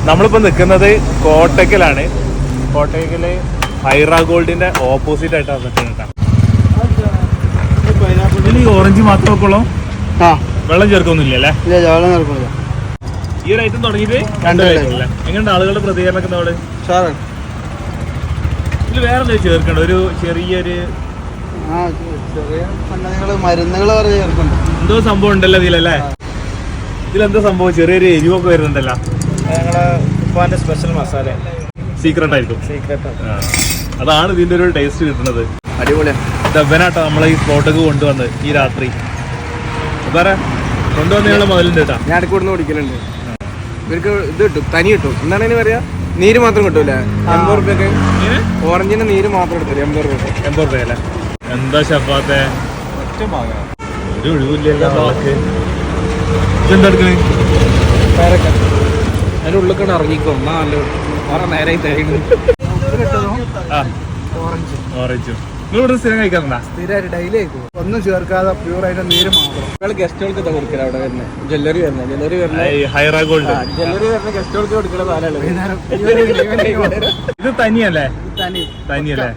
നമ്മളിപ്പോൾ നിൽക്കുന്നത് കോട്ടയ്ക്കലാണ്. കോട്ടയ്ക്കല് ഹൈറ ഗോൾഡിന്റെ ഓപ്പോസിറ്റ് ആയിട്ടാണ് നിൽക്കുന്നത്. ഇതിൽ ഈ ഓറഞ്ച് മാത്രമേ വെക്കുള്ളൂ, വെള്ളം ചേർക്കൊന്നുമില്ല അല്ലേ? ഈ ഒരു ഐറ്റം തുടങ്ങിയിട്ട് 2 ആയിട്ടില്ലേ? എങ്ങനെയുണ്ട് ആളുകളുടെ പ്രതികരണമൊക്കെ അവിടെ? ഇതിൽ വേറെ എന്തെങ്കിലും ചേർക്കണ്ട? ഒരു ചെറിയൊരു മരുന്നുകൾ എന്തോ സംഭവം ഉണ്ടല്ലോ ഇതിലല്ലേ? ഇതിലെന്തോ സംഭവം ചെറിയൊരു എരിവൊക്കെ വരുന്നുണ്ടല്ലോ. ഞങ്ങളെ ഉപ്പാന്റെ സ്പെഷ്യൽ മസാല സീക്രട്ട് ആയിരിക്കും. അതാണ് ഇതിന്റെ ഒരു ടേസ്റ്റ് കിട്ടുന്നത്. അടിപൊളിയാണ്. ഡബനാട്ടോ നമ്മളെ ഈ സ്പോട്ടൊക്കെ കൊണ്ടുവന്ന് ഈ രാത്രി കൊണ്ടുവന്നുള്ള മുതലുണ്ട് കേട്ടാ. ഞാൻ ഇടയ്ക്ക് കൊടുന്ന് കുടിക്കലുണ്ട്. ഇവർക്ക് ഇത് കിട്ടും, തനി കിട്ടും. എന്താണ് ഇതിന് പറയാ? നീര് മാത്രം കിട്ടൂല. 80 റുപ്യക്ക് ഓറഞ്ചിന്റെ നീര് മാത്രം എടുത്തില്ല. 80 രൂപ അല്ലേ? എന്താ ഷഫാത്തെ ഒരു ഒഴിവില്ലല്ലോ. ഇതെന്താ എടുക്കണേ? അതിന്റെ ഉള്ളിൽ ഇറങ്ങിക്കോ. നേരെ ഓറഞ്ചും നിങ്ങളിവിടെ സ്ഥിരം കഴിക്കാറുണ്ടാ? സ്ഥിരമായിട്ട് ഡെയിലി ആയിരിക്കും. ഒന്നും ചേർക്കാതെ പ്യൂർ ആയിട്ട് നീര് മാത്രം. നിങ്ങൾ ഗസ്റ്റുകൾക്ക് ഇതാ കൊടുക്കല അവിടെ വരുന്നത്. ജ്വല്ലറി വരുന്നത് ഹൈറ ഗോൾഡ് ജ്വല്ലറി വരുന്ന ഗസ്റ്റുകൾക്ക് കൊടുക്കുന്ന സാധനമാണ്. ഇത് തനിയല്ലേ? തനി തനിയല്ലേ?